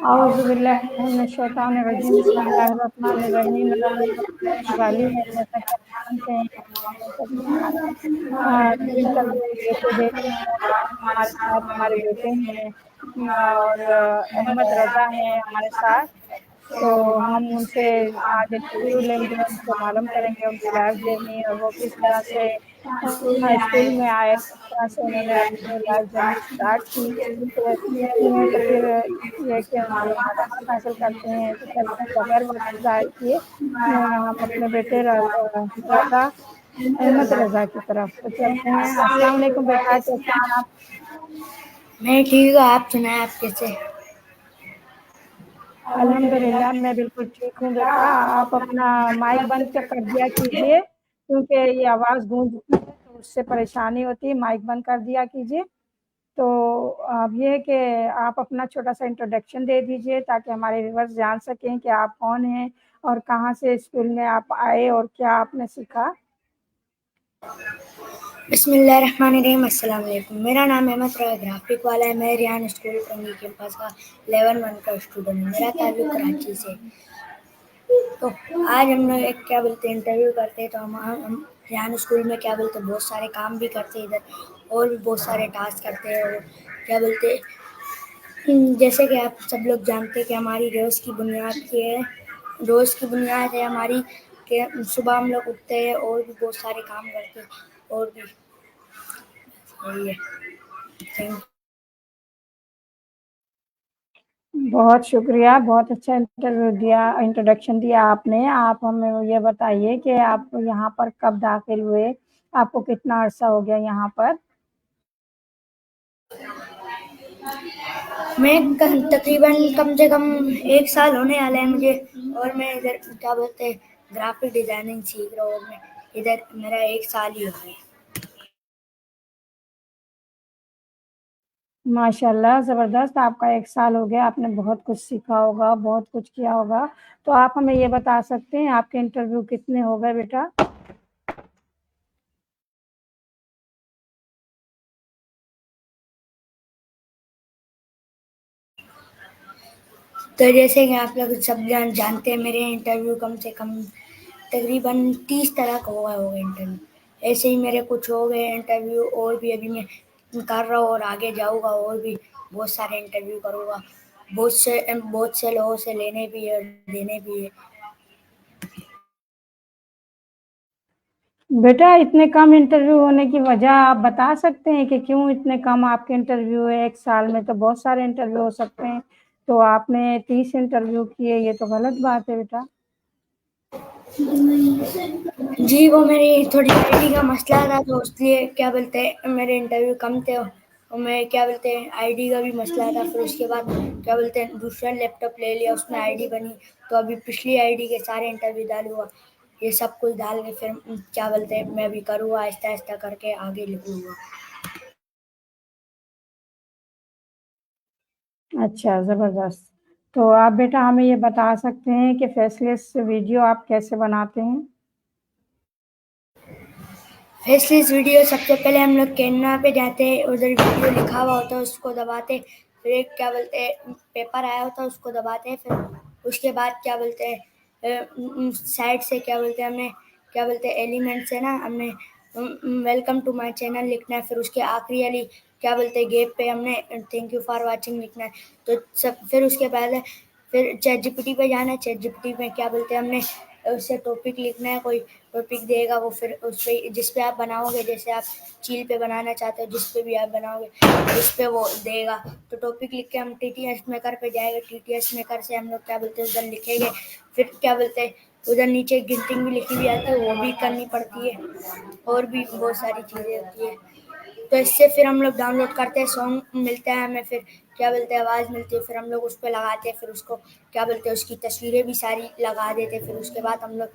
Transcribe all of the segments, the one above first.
اعوذ باللہ من الشیطان الرجیم بسم اللہ الرحمن الرحیم والی ہے جیسا کہ آپ جانتے ہیں انٹرویو دیتے دیتے ہمارے ساتھ ہمارے بیٹے ہیں اور احمد رضا ہیں ہمارے ساتھ، تو ہم ان سے آج انٹرویو لیں گے، ان سے معلوم کریں گے ان کی لائف جرنی اور وہ کس طرح سے اسکول میں آئے، کس طرح سے انہوں نے اپنی لائف جرنی اسٹارٹ کی اسکول سے، تو پھر یہ کہ ان کو تعلیم حاصل کرتے ہیں۔ تو چلتے ہیں بغیر وقت ضائع کیے ہم اپنے بیٹے رضا احمد رضا کی طرف تو چلتے ہیں۔ السلام علیکم بیٹا، کیسے ہیں آپ؟ میں ٹھیک ہوں، آپ سنائیں آپ کیسے؟ الحمدللہ میں بالکل ٹھیک ہوں بیٹا۔ آپ اپنا مائک بند کر دیا کیجیے کیونکہ یہ آواز گونجتی ہے تو اس سے پریشانی ہوتی ہے، مائک بند کر دیا کیجیے۔ تو اب یہ کہ آپ اپنا چھوٹا سا انٹروڈکشن دے دیجیے تاکہ ہمارے ویورز جان سکیں کہ آپ کون ہیں اور کہاں سے اسکول میں آپ آئے اور کیا آپ نے سیکھا۔ بسم اللہ الرحمن الرحیم۔ السلام علیکم، میرا نام احمد رضا گرافک والا ہے۔ میں ریان اسکول ٹنگی کیمپس کا 11 کا اسٹوڈنٹ ہوں۔ میرا تعلق کراچی سے۔ تو آج ہم لوگ ایک کیا بولتے ہیں انٹرویو کرتے ہیں، تو ہم ریان اسکول میں کیا بولتے ہیں بہت سارے کام بھی کرتے ہیں ادھر، اور بھی بہت سارے ٹاسک کرتے ہیں، اور کیا بولتے جیسے کہ آپ سب لوگ جانتے ہیں کہ ہماری روز کی بنیاد ہے ہماری کہ صبح ہم لوگ اٹھتے ہیں اور بھی بہت سارے کام کرتے ہیں، اور بھی یہی ہے۔ Thank you. بہت شکریہ، بہت اچھا انٹروڈکشن دیا آپ نے۔ آپ ہمیں یہ بتائیے کہ آپ یہاں پر کب داخل ہوئے، آپ کو کتنا عرصہ ہو گیا یہاں پر؟ میں تقریباً کم سے کم 1 سال ہونے والا ہے مجھے، اور میں ادھر کیا بولتے ہیں گرافک ڈیزائننگ سیکھ رہا ہوں، اور میں ادھر میرا 1 سال ہی ہو گیا۔ ماشاء اللہ، زبردست، آپ کا 1 سال ہو گیا، آپ نے بہت کچھ سیکھا ہوگا، بہت کچھ کیا ہوگا۔ تو آپ ہمیں یہ بتا سکتے ہیں آپ کے انٹرویو کتنے ہو گئے بیٹا؟ تو جیسے کہ آپ لوگ سب جانتے ہیں میرے انٹرویو کم سے کم تقریباً 30 طرح کا ہوا ہوگا انٹرویو۔ ایسے ہی میرے کچھ ہو گئے انٹرویو، اور بھی ابھی میں کر رہا ہوں اور آگے جاؤں گا، اور بھی بہت سارے انٹرویو کروں گا، بہت سے لوگوں سے لینے بھی ہے اور دینے بھی ہے۔ بیٹا اتنے کم انٹرویو ہونے کی وجہ آپ بتا سکتے ہیں کہ کیوں اتنے کم آپ کے انٹرویو ہے؟ 1 سال میں تو بہت سارے انٹرویو ہو سکتے ہیں، تو آپ نے 30 انٹرویو کیے، یہ تو غلط بات ہے بیٹا۔ جی وہ میری تھوڑی آئی ڈی کا مسئلہ تھا، تو اس لیے کیا بولتے ہیں میرے انٹرویو کم تھے، اور میں کیا بولتے ہیں آئی ڈی کا بھی مسئلہ تھا۔ پھر اس کے بعد کیا بولتے ہیں دوسرا لیپ ٹاپ لے لیا، اس میں آئی ڈی بنی، تو ابھی پچھلی آئی ڈی کے سارے انٹرویو ڈالوں گا، یہ سب کچھ ڈال کے پھر کیا بولتے ہیں میں بھی کروں گا، آہستہ آہستہ کر کے آگے لکھوں گا۔ اچھا، زبردست۔ تو آپ بیٹا ہمیں یہ بتا سکتے ہیں کہ فیس لیس ویڈیو آپ کیسے بناتے ہیں؟ فیس لیس ویڈیو سب سے پہلے ہم لوگ کینوا پہ جاتے ہیں، ادھر ویڈیو لکھا ہوا ہوتا ہے اس کو دباتے، پھر ایک کیا بولتے ہیں پیپر آیا ہوتا ہے اس کو دباتے، پھر اس کے بعد کیا بولتے ہیں سائڈ سے کیا بولتے ہیں ہم نے کیا بولتے ہیں ایلیمنٹ سے نا ہم نے ویلکم ٹو مائی چینل لکھنا ہے، پھر اس کے آخری والی کیا بولتے ہیں گیپ پہ ہم نے تھینک یو فار واچنگ لکھنا ہے۔ تو پھر اس کے بعد پھر چیٹ جی پی ٹی پہ جانا ہے، چیٹ جی پی ٹی میں کیا بولتے ہیں ہم نے اس سے ٹاپک لکھنا ہے، کوئی ٹاپک دے گا وہ، پھر اس پہ جس پہ آپ بناؤ گے، جیسے آپ چیل پہ بنانا چاہتے ہو جس پہ بھی آپ بناؤ گے اس پہ وہ دے گا، تو ٹاپک لکھ کے ہم ٹی ٹی ایس میکر پہ جائے گا، ٹی ٹی ایس میکر سے ہم لوگ کیا بولتے ہیں ادھر لکھیں گے، پھر کیا بولتے ہیں ادھر نیچے گنٹنگ بھی لکھی ہوئی آتی ہے وہ بھی کرنی پڑتی ہے، اور بھی بہت ساری چیزیں ہوتی ہے۔ تو اس سے پھر ہم لوگ ڈاؤن لوڈ کرتے ہیں، سانگ ملتا ہے ہمیں، پھر کیا بولتے ہیں آواز ملتی ہے، پھر ہم لوگ اس پہ لگاتے ہیں، پھر اس کو کیا بولتے ہیں اس کی تصویریں بھی ساری لگا دیتے ہیں، پھر اس کے بعد ہم لوگ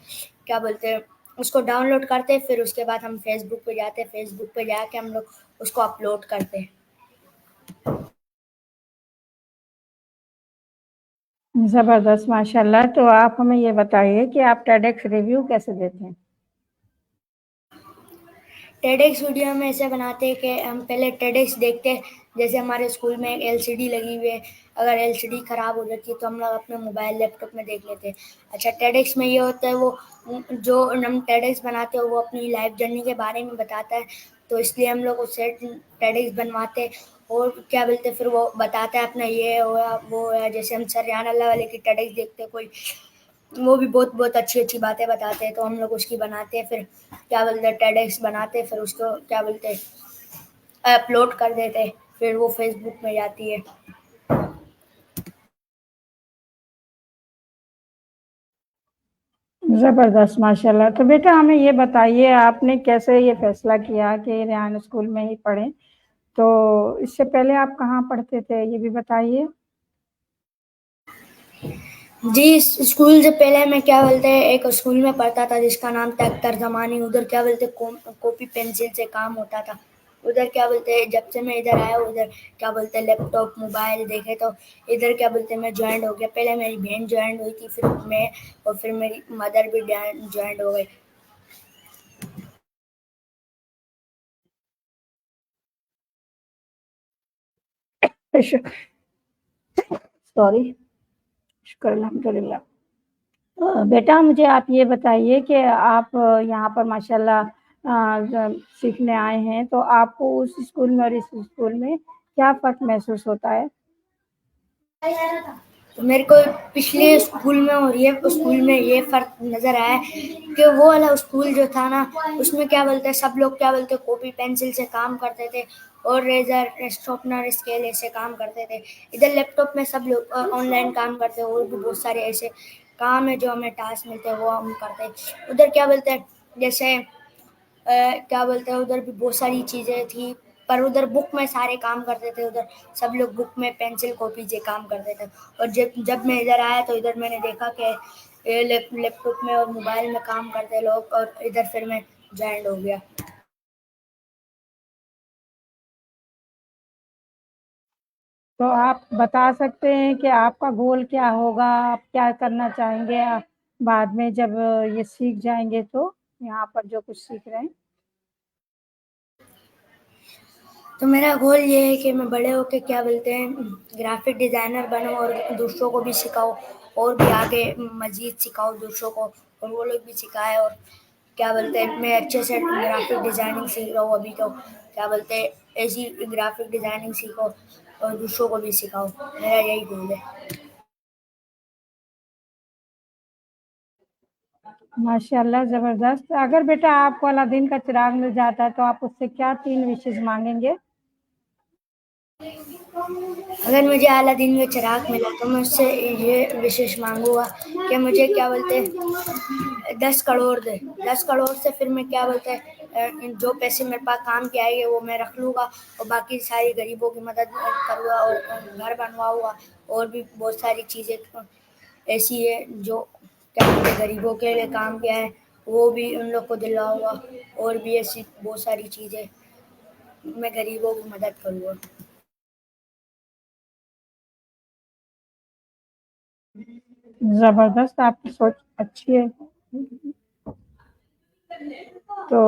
کیا بولتے ہیں اس کو ڈاؤن لوڈ کرتے ہیں، پھر اس کے بعد ہم فیس بک پہ جاتے ہیں، فیس بک پہ جا کے ہم لوگ اس کو اپلوڈ کرتے ہیں۔ زبردست، ماشاء اللہ۔ تو آپ ہمیں یہ بتائیے کہ آپ ٹیڈیکس ریویو کیسے دیتے ہیں؟ ٹیڈیکس ویڈیو ہم ایسے بناتے ہیں کہ ہم پہلے ٹیڈیکس دیکھتے، جیسے ہمارے اسکول میں ایک LCD لگی ہوئی ہے، اگر LCD خراب ہو جاتی ہے تو ہم لوگ اپنے موبائل لیپ ٹاپ میں دیکھ لیتے ہیں۔ اچھا ٹیڈیکس میں یہ ہوتا ہے، وہ جو ہم ٹیڈیکس بناتے ہیں وہ اپنی لائف جرنی کے بارے میں بتاتا ہے، تو اس لیے ہم لوگ اس سے ٹیڈیکس بنواتے، اور کیا بولتے پھر وہ بتاتا ہے اپنا یہ ہوا وہ ہوا، جیسے ہم سریان اللہ والے کی ٹیڈیکس دیکھتے کوئی، وہ بھی بہت اچھی باتیں بتاتے ہیں، تو ہم لوگ اس کی بناتے ہیں، پھر کیا بولتے ٹیڈیکس بناتے، پھر اس کو کیا بولتے اپلوڈ کر دیتے، پھر وہ فیس بک میں جاتی ہے۔ زبردست، ماشاء اللہ۔ تو بیٹا ہمیں یہ بتائیے، آپ نے کیسے یہ فیصلہ کیا کہ ریحان اسکول میں ہی پڑھیں؟ تو اس سے پہلے آپ کہاں پڑھتے تھے یہ بھی بتائیے۔ جی اسکول سے پہلے میں کیا بولتے ایک اسکول میں پڑھتا تھا جس کا نام تھا اختر زمانی، ادھر کیا بولتے کاپی پینسل سے کام ہوتا تھا، ادھر کیا بولتے جب سے میں ادھر آیا ادھر کیا بولتے لیپ ٹاپ موبائل دیکھے تو ادھر کیا بولتے میں جوائنٹ ہو گیا، پہلے میری بہن جوائنٹ ہوئی تھی، پھر میں، اور پھر میری مدر بھی جوائنٹ ہو گئی۔ سوری، شکر الحمدللہ۔ بیٹا مجھے آپ یہ بتائیے کہ آپ یہاں پر ماشاء اللہ سیکھنے آئے ہیں، تو آپ کو اس اسکول میں اور اس اسکول میں کیا فرق محسوس ہوتا ہے؟ میرے کو پچھلے اسکول میں اور یہ اسکول میں یہ فرق نظر آیا کہ وہ والا اسکول جو تھا نا اس میں کیا بولتے سب لوگ کیا بولتے کاپی پینسل سے کام کرتے تھے اور ریزر شارپنر اسکیل ایسے کام کرتے تھے، ادھر لیپ ٹاپ میں سب لوگ آن لائن کام کرتے ہیں، اور بھی بہت سارے ایسے کام ہے جو ہمیں ٹاسک ملتے ہیں وہ ہم کرتے ہیں۔ ادھر کیا بولتے ہیں جیسے کیا بولتے ہیں ادھر بھی بہت ساری چیزیں تھی، پر ادھر بک میں سارے کام کرتے تھے، ادھر سب لوگ بک میں پینسل کاپی سے کام کرتے تھے، اور جب میں ادھر آیا تو ادھر میں نے دیکھا کہ لیپ ٹاپ میں اور موبائل میں کام کرتے لوگ، اور ادھر پھر میں جوائنٹ ہو گیا۔ تو آپ بتا سکتے ہیں کہ آپ کا گول کیا ہوگا، آپ کیا کرنا چاہیں گے بعد میں جب یہ سیکھ جائیں گے تو یہاں پر جو کچھ سیکھ رہے ہیں؟ تو میرا گول یہ ہے کہ میں بڑے ہو کے کیا بولتے ہیں گرافک ڈیزائنر بنوں اور دوسروں کو بھی سکھاؤں، اور بھی آگے مزید سکھاؤں دوسروں کو، اور وہ لوگ بھی سکھائے، اور کیا بولتے ہیں میں اچھے سے گرافک ڈیزائننگ سیکھ رہا ہوں ابھی، تو کیا بولتے ہیں ایسی گرافک ڈیزائننگ سیکھو اور دوسروں کو بھی سکھاؤ، میرا یہی گول ہے۔ ماشاء اللہ زبردست۔ اگر بیٹا آپ کو الدین کا چراغ مل جاتا ہے تو آپ اس سے کیا 3 وشز مانگیں گے؟ اگر مجھے اعلیٰ دین میں چراغ ملا تو میں اس سے یہ وشیش مانگوں گا کہ مجھے کیا بولتے 10 کروڑ دے، 10 کروڑ سے پھر میں کیا بولتے جو پیسے میرے پاس کام کے آئے گے وہ میں رکھ لوں گا، اور باقی ساری غریبوں کی مدد کروں گا، اور گھر بنواؤں گا، اور بھی بہت ساری چیزیں ایسی ہے جو کیا بولتے غریبوں کے لیے کام کیا ہے وہ بھی ان لوگ کو دلاؤں گا، اور بھی ایسی بہت ساری چیزیں میں غریبوں کی مدد کروں گا۔ زبردست، آپ کی سوچ اچھی ہے، تو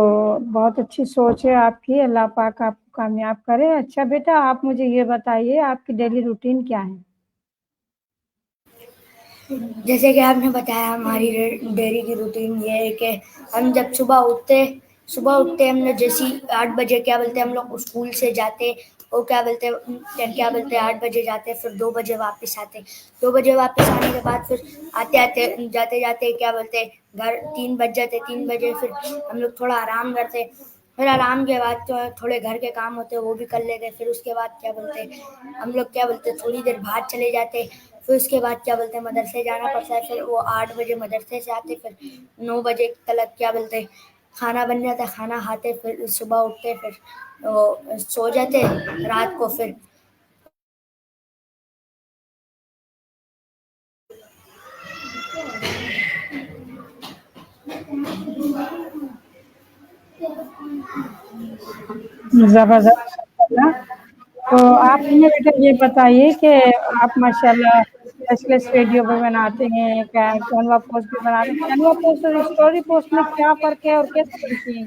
بہت اچھی سوچ ہے آپ کی، اللہ پاک آپ کو کامیاب کرے۔ اچھا بیٹا آپ مجھے یہ بتائیے آپ کی ڈیلی روٹین کیا ہے؟ جیسے کہ آپ نے بتایا ہماری ڈیری کی روٹین یہ ہے کہ ہم جب صبح اٹھتے ہم لوگ جیسے 8 بجے کیا بولتے ہم لوگ اسکول سے جاتے، اور کیا بولتے 8 بجے جاتے پھر 2 بجے واپس آتے، 2 بجے واپس آنے کے بعد پھر آتے جاتے کیا بولتے گھر 3 بج جاتے، 3 بجے پھر ہم لوگ تھوڑا آرام کرتے، پھر آرام کے بعد تھوڑے گھر کے کام ہوتے وہ بھی کر لیتے، پھر اس کے بعد کیا بولتے ہم لوگ کیا بولتے تھوڑی دیر باہر چلے جاتے، پھر اس کے بعد کیا بولتے مدرسے جانا پڑتا ہے، پھر وہ 8 بجے مدرسے سے آتے، پھر 9 بجے تلک کیا بولتے کھانا بن جاتا، کھانا کھاتے، پھر صبح اٹھتے، پھر وہ سو جاتے رات کو، پھر زبردست، تو آپ ہمیں بیٹا یہ بتائیے کہ آپ ماشاء اللہ فیسلیس ویڈیو بھی بناتے ہیں، کینوا پوسٹ بھی بناتے ہیں، کینوا پوسٹ اور اسٹوری پوسٹ میں کیا فرق ہے اور کیسے بنتی ہیں؟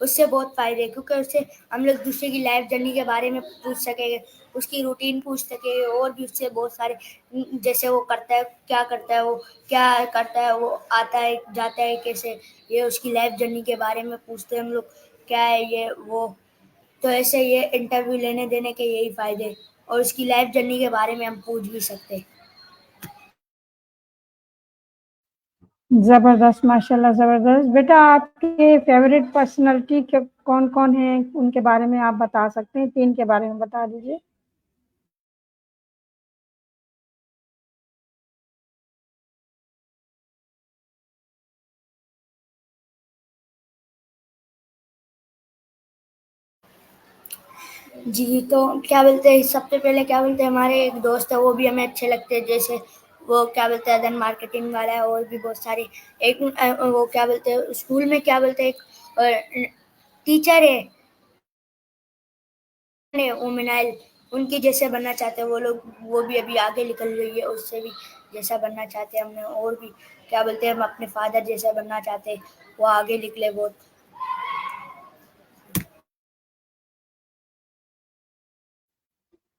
اس سے بہت فائدے ہیں، کیونکہ اس سے ہم لوگ دوسرے کی لائف جرنی کے بارے میں پوچھ سکیں گے، اس کی روٹین پوچھ سکیں گے، اور بھی اس سے بہت سارے جیسے وہ کرتا ہے، کیا کرتا ہے، وہ کیا کرتا ہے، وہ آتا ہے جاتا ہے کیسے، یہ اس کی لائف جرنی کے بارے میں پوچھتے ہیں ہم لوگ، کیا ہے یہ وہ. تو ایسے یہ انٹرویو لینے دینے کے یہی فائدے، اور اس کی لائف جرنی کے بارے میں ہم پوچھ بھی سکتے. زبردست، ماشاء اللہ زبردست. بیٹا آپ کے فیوریٹ پرسنالٹی کون کون ہیں، ان کے بارے میں آپ بتا سکتے ہیں؟ 3 کے بارے میں بتا دیجیے. جی تو کیا بولتے ہیں، سب سے پہلے کیا بولتے ہیں، ہمارے ایک دوست ہے، وہ بھی ہمیں اچھے لگتے ہیں، جیسے وہ کیا بولتے ہیں ادن مارکیٹنگ والا ہے، اور بھی بہت سارے. ایک وہ کیا بولتے ہیں اسکول میں کیا بولتے ہیں ایک ٹیچر ہے اومنائل، ان کی جیسے بننا چاہتے ہیں وہ لوگ، وہ بھی ابھی آگے نکل رہی ہے، اس سے بھی جیسا بننا چاہتے ہیں ہم نے. اور بھی کیا بولتے ہیں ہم اپنے فادر جیسا بننا چاہتے ہیں، وہ آگے نکلے بہت.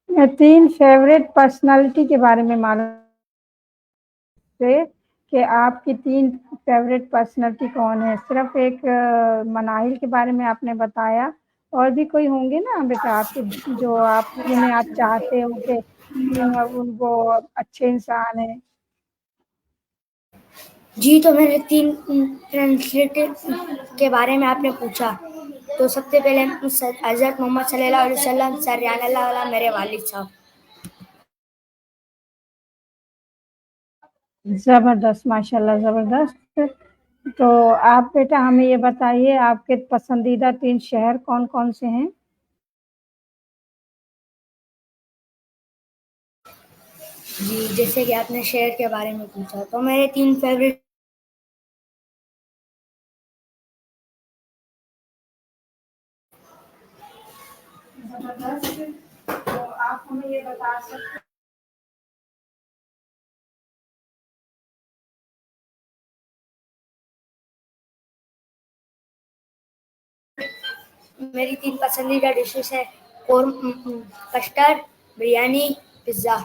میں 3 فیوریٹ پرسنالٹی کے بارے میں معلوم سے کہ آپ کی 3 فیوریٹ پرسنالٹی کون ہے. صرف ایک مناہل کے بارے میں آپ نے بتایا، اور بھی کوئی ہوں گے نا بیٹا آپ کے، جو آپ جنہیں آپ چاہتے ہو کہ ان کو اچھے انسان ہیں؟ جی تو میں نے 3 ٹرانسلیٹ کے بارے میں آپ نے پوچھا، تو سب سے پہلے حضرت محمد صلی اللہ علیہ وسلم، سر ریان اللہ علیہ، میرے والد صاحب. زبردست، ماشاء اللہ زبردست. تو آپ بیٹا ہمیں یہ بتائیے آپ کے پسندیدہ 3 شہر کون کون سے ہیں؟ جی جیسے کہ آپ نے شہر کے بارے میں پوچھا، تو میرے 3 فیوریٹ زبردست. تو آپ ہمیں یہ بتا سکتے میری 3 پسندیدہ ڈشز ہے، کسٹرڈ، بریانی، پزا.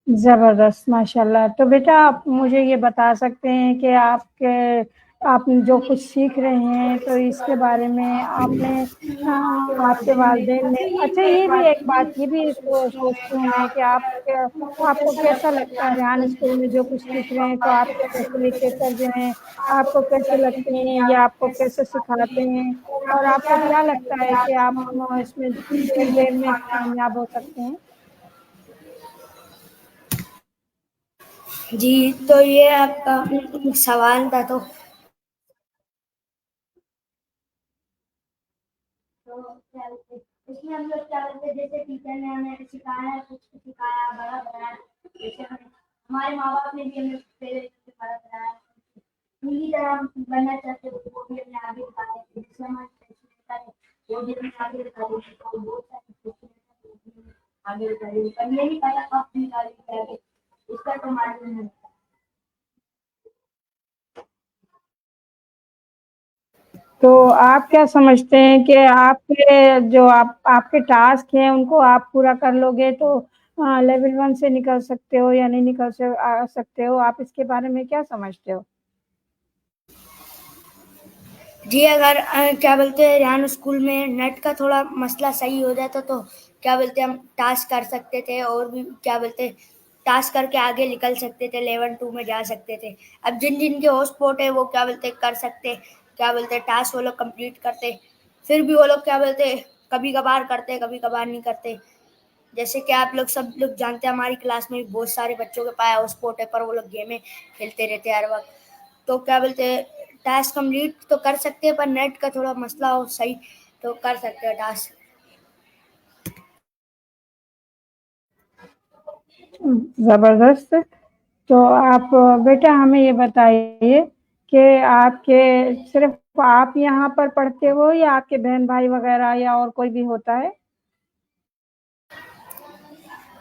زبردست، ماشاء اللہ. تو بیٹا آپ مجھے یہ بتا سکتے ہیں کہ آپ جو کچھ سیکھ رہے ہیں تو اس کے بارے میں آپ نے آپ کے والدین نے، اچھا یہ بھی ایک بات یہ بھی سوچتی ہوں میں کہ آپ کو کیسا لگتا ہے ریحان اسکول میں جو کچھ سیکھ رہے ہیں، تو آپ کے فیسیلیٹیٹر جو ہیں آپ کو کیسے لگتے ہیں یا آپ کو کیسے سکھاتے ہیں، اور آپ کو کیا لگتا ہے کہ آپ اس میں دیر دیر میں کامیاب ہو سکتے ہیں؟ جی تو یہ آپ کا سوال تھا، تو اس میں ہم لوگ کیا کرتے ہیں، جیسے ٹیچر نے ہمیں سکھایا، کچھ سکھایا، بڑا بنایا، جیسے ہمارے ماں باپ نے بھی ہمیں پہلے سے بڑا بنایا، پوری طرح بننا چاہتے ہیں، وہ بھی ہمیں آگے بتاتے ہیں، جیسے ہمارے وہ بھی ہمیں آگے بتاتے ہیں، بہت ساری آگے بتائیے، پر یہ نہیں پتا کب نکالے اس کا تو معلوم ہے. تو آپ کیا سمجھتے ہیں کہ آپ کے جو آپ کے ٹاسک ہیں ان کو آپ پورا کر لو گے تو لیول 1 سے نکل سکتے ہو یا نہیں نکل سکتے ہو؟ آپ اس کے بارے میں کیا سمجھتے ہو؟ جی اگر کیا بولتے ہیں ریحان اسکول میں نیٹ کا تھوڑا مسئلہ صحیح ہو جاتا تو کیا بولتے ہم ٹاسک کر سکتے تھے، اور بھی کیا بولتے ٹاسک کر کے آگے نکل سکتے تھے، لیول 2 میں جا سکتے تھے. اب جن کے ہاٹ اسپاٹ ہے وہ کیا بولتے کر سکتے، کیا بولتے ٹاسک وہ لوگ کمپلیٹ کرتے. پھر بھی وہ لوگ کیا بولتے کبھی کبھار کرتے، کبھی کبھار نہیں کرتے. جیسے کہ آپ لوگ سب لوگ جانتے ہیں ہماری کلاس میں بہت سارے بچوں کے پاس ہاٹ اسپاٹ ہے، پر وہ لوگ گیمیں کھیلتے رہتے ہر وقت. تو کیا بولتے ٹاسک کمپلیٹ تو کر سکتے ہیں، پر نیٹ کا تھوڑا مسئلہ ہو صحیح تو کر سکتے ہیں ٹاسک. زبردست. تو آپ بیٹا ہمیں یہ بتائیے کہ آپ کے صرف آپ یہاں پر پڑھتے ہو یا آپ کے بہن بھائی وغیرہ یا اور کوئی بھی ہوتا ہے؟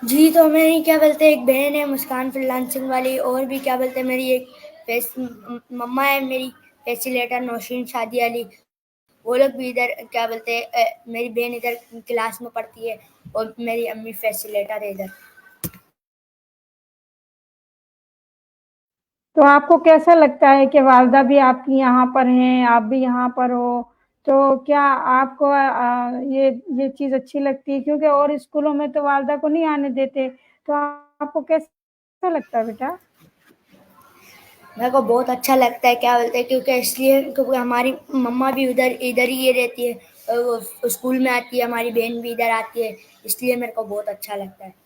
جی تو میری کیا بولتے ایک بہن ہے مسکان فری لانسنگ والی، اور بھی کیا بولتے میری ایک مما ہے میری فیسیلیٹر نوشین شادی علی، وہ لوگ بھی ادھر کیا بولتے ہیں، میری بہن ادھر کلاس میں پڑھتی ہے اور میری امی فیسیلیٹر ہے ادھر۔ تو آپ کو کیسا لگتا ہے کہ والدہ بھی آپ کی یہاں پر ہیں، آپ بھی یہاں پر ہو؟ تو کیا آپ کو یہ چیز اچھی لگتی ہے؟ کیونکہ اور اسکولوں میں تو والدہ کو نہیں آنے دیتے، تو آپ کو کیسا لگتا ہے بیٹا؟ میرے کو بہت اچھا لگتا ہے، کیا بولتے ہیں، کیونکہ ہماری مما بھی ادھر ہی رہتی ہے، وہ اسکول میں آتی ہے، ہماری بہن بھی ادھر آتی ہے، اس لیے میرے کو بہت اچھا لگتا ہے۔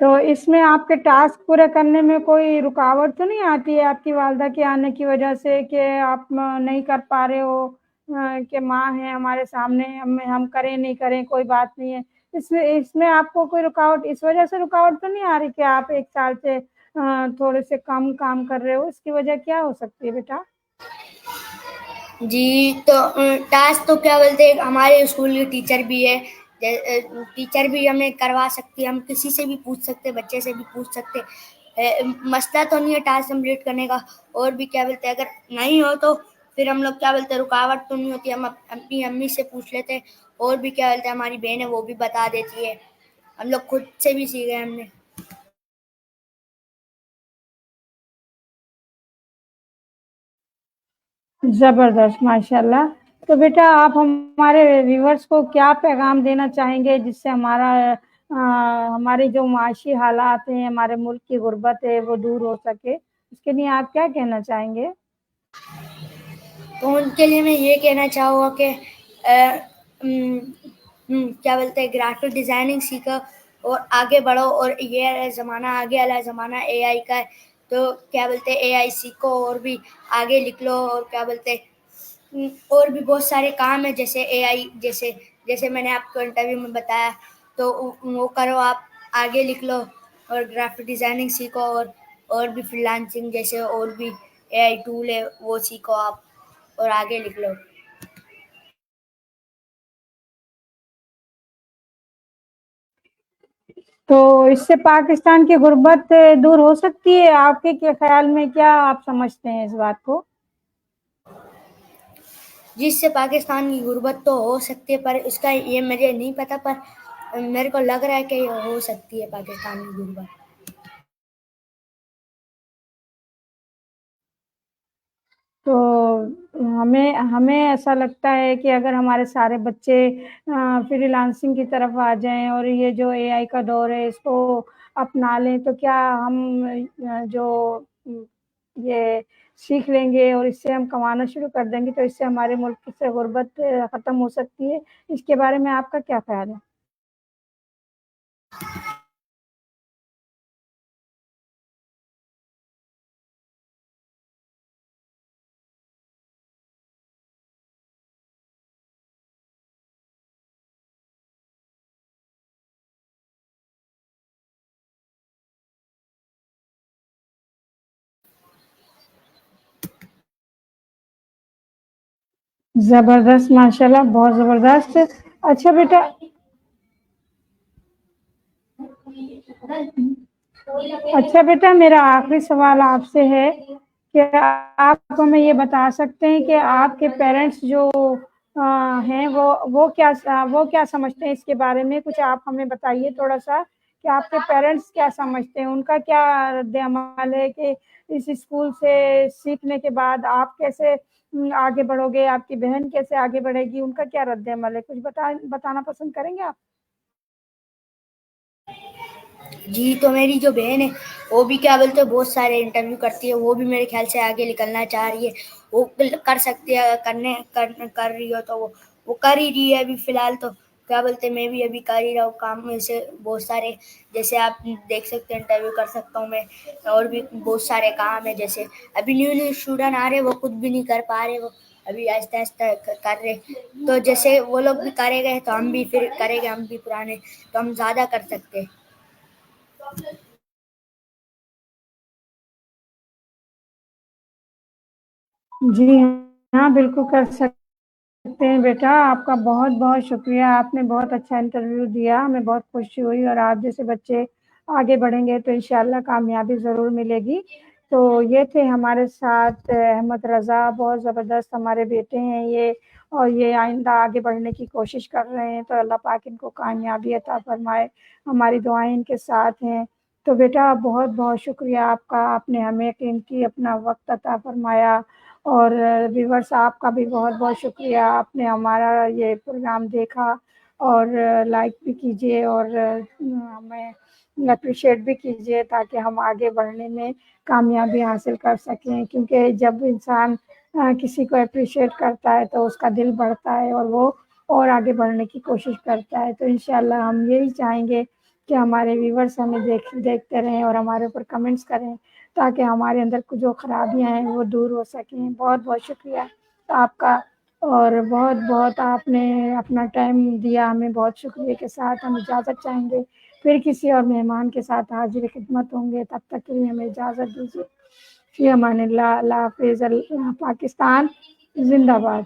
تو اس میں آپ کے ٹاسک پورے کرنے میں کوئی رکاوٹ تو نہیں آتی ہے آپ کی والدہ کے آنے کی وجہ سے، کہ آپ نہیں کر پا رہے ہو، کہ ماں ہے ہمارے سامنے، ہم کریں نہیں کریں کوئی بات نہیں ہے، اس میں آپ کو کوئی رکاوٹ اس وجہ سے رکاوٹ تو نہیں آ رہی کہ آپ 1 سال سے تھوڑے سے کم کام کر رہے ہو؟ اس کی وجہ کیا ہو سکتی ہے بیٹا؟ جی، تو ٹاسک تو کیا بولتے ہیں، ہمارے اسکول کے ٹیچر بھی ہے، ٹیچر بھی ہمیں کروا سکتی ہے، ہم کسی سے بھی پوچھ سکتے، بچے سے بھی پوچھ سکتے، مسئلہ تو نہیں ہے ٹاسک کمپلیٹ کرنے کا۔ اور بھی کیا بولتے ہیں، اگر نہیں ہو تو پھر ہم لوگ کیا بولتے ہیں، رکاوٹ تو نہیں ہوتی، ہم اپنی امی سے پوچھ لیتے، اور بھی کیا بولتے ہیں، ہماری بہن ہے وہ بھی بتا دیتی ہے، ہم لوگ خود سے بھی سیکھے ہم نے۔ زبردست، ماشاء اللہ۔ تو بیٹا آپ ہمارے ویورز کو کیا پیغام دینا چاہیں گے جس سے ہمارے جو معاشی حالات ہیں، ہمارے ملک کی غربت ہے، وہ دور ہو سکے؟ اس کے لیے آپ کیا کہنا چاہیں گے؟ تو ان کے لیے میں یہ کہنا چاہوں گا کہ کیا بولتے ہیں، گرافک ڈیزائننگ سیکھو اور آگے بڑھو، اور یہ زمانہ آگے والا زمانہ اے آئی کا ہے، تو کیا بولتے ہیں اے آئی سیکھو اور بھی آگے لکھ لو، اور کیا بولتے ہیں، اور بھی بہت سارے کام ہیں جیسے اے آئی، جیسے میں نے آپ کو انٹرویو میں بتایا، تو وہ کرو، آپ آگے لکھ لو اور گرافک ڈیزائننگ سیکھو، اور بھی فری لانسنگ جیسے اور بھی اے آئی ٹول ہے وہ سیکھو آپ، اور آگے لکھ لو۔ تو اس سے پاکستان کی غربت دور ہو سکتی ہے آپ کے خیال میں؟ کیا آپ سمجھتے ہیں اس بات کو؟ جس سے پاکستان کی غربت تو ہو سکتی ہے، پر اس کا یہ مجھے نہیں پتا، پر میرے کو لگ رہا ہے کہ یہ ہو سکتی ہے پاکستان کی غربت۔ تو ہمیں ایسا لگتا ہے کہ اگر ہمارے سارے بچے فری لانسنگ کی طرف آ جائیں اور یہ جو اے آئی کا دور ہے اس کو اپنا لیں، تو کیا ہم جو یہ سیکھ لیں گے اور اس سے ہم کمانا شروع کر دیں گے، تو اس سے ہمارے ملک سے غربت ختم ہو سکتی ہے؟ اس کے بارے میں آپ کا کیا خیال ہے؟ زبردست، ماشاء اللہ، بہت زبردست۔ اچھا بیٹا، میرا آخری سوال آپ سے ہے کہ آپ ہمیں یہ بتا سکتے ہیں کہ آپ کے پیرنٹس جو ہیں وہ کیا سمجھتے ہیں اس کے بارے میں؟ کچھ آپ ہمیں بتائیے تھوڑا سا، کہ آپ کے پیرنٹس کیا سمجھتے ہیں، ان کا کیا رد عمل ہے کہ اس اسکول سے سیکھنے کے بعد آپ کیسے آگے بڑھو گے، آپ کی بہن کیسے آگے بڑھے گی، ان کا کیا رد عمل ہے؟ کچھ بتانا پسند کریں گے آپ؟ جی، تو میری جو بہن ہے وہ بھی کیا بولتے ہیں بہت سارے انٹرویو کرتی ہے، وہ بھی میرے خیال سے آگے نکلنا چاہ رہی ہے، وہ کر سکتی ہے، کر رہی ہو تو وہ کر ہی رہی ہے ابھی فی الحال، تو کیا بولتے ہیں میں بھی ابھی کر ہی رہا ہوں کام میں سے بہت سارے، جیسے آپ دیکھ سکتے ہیں انٹرویو کر سکتا ہوں میں، اور بھی بہت سارے کام ہیں، جیسے ابھی نیو اسٹوڈنٹ آ رہے وہ خود بھی نہیں کر پا رہے، وہ ابھی آہستہ آہستہ کر رہے، تو جیسے وہ لوگ بھی کرے گئے تو ہم بھی پھر کریں گے، ہم بھی پرانے تو ہم زیادہ کر سکتے ہیں۔ جی ہاں، بالکل کر سکتے کرتے ہیں بیٹا، آپ کا بہت بہت شکریہ، آپ نے بہت اچھا انٹرویو دیا، ہمیں بہت خوشی ہوئی، اور آپ جیسے بچے آگے بڑھیں گے تو انشاءاللہ کامیابی ضرور ملے گی۔ تو یہ تھے ہمارے ساتھ احمد رضا، بہت زبردست ہمارے بیٹے ہیں یہ، اور یہ آئندہ آگے بڑھنے کی کوشش کر رہے ہیں، تو اللہ پاک ان کو کامیابی عطا فرمائے، ہماری دعائیں ان کے ساتھ ہیں۔ تو بیٹا بہت بہت شکریہ آپ کا، آپ نے ہمیں قیمتی اپنا وقت عطا فرمایا، اور ویورس آپ کا بھی بہت بہت شکریہ، آپ نے ہمارا یہ پروگرام دیکھا، اور لائک بھی کیجیے، اور ہمیں اپریشیٹ بھی کیجیے، تاکہ ہم آگے بڑھنے میں کامیابی حاصل کر سکیں، کیونکہ جب انسان کسی کو اپریشیٹ کرتا ہے تو اس کا دل بڑھتا ہے، اور وہ اور آگے بڑھنے کی کوشش کرتا ہے۔ تو انشاءاللہ ہم یہی چاہیں گے کہ ہمارے ویورس ہمیں دیکھتے رہیں اور ہمارے اوپر کمنٹس کریں، تاکہ ہمارے اندر جو خرابیاں ہیں وہ دور ہو سکیں۔ بہت بہت شکریہ آپ کا، اور بہت بہت آپ نے اپنا ٹائم دیا ہمیں، بہت شکریہ کے ساتھ ہم اجازت چاہیں گے، پھر کسی اور مہمان کے ساتھ حاضر خدمت ہوں گے، تب تک کے لیے ہمیں اجازت دیجیے۔ فی امان اللہ، اللہ حافظ، پاکستان زندہ باد۔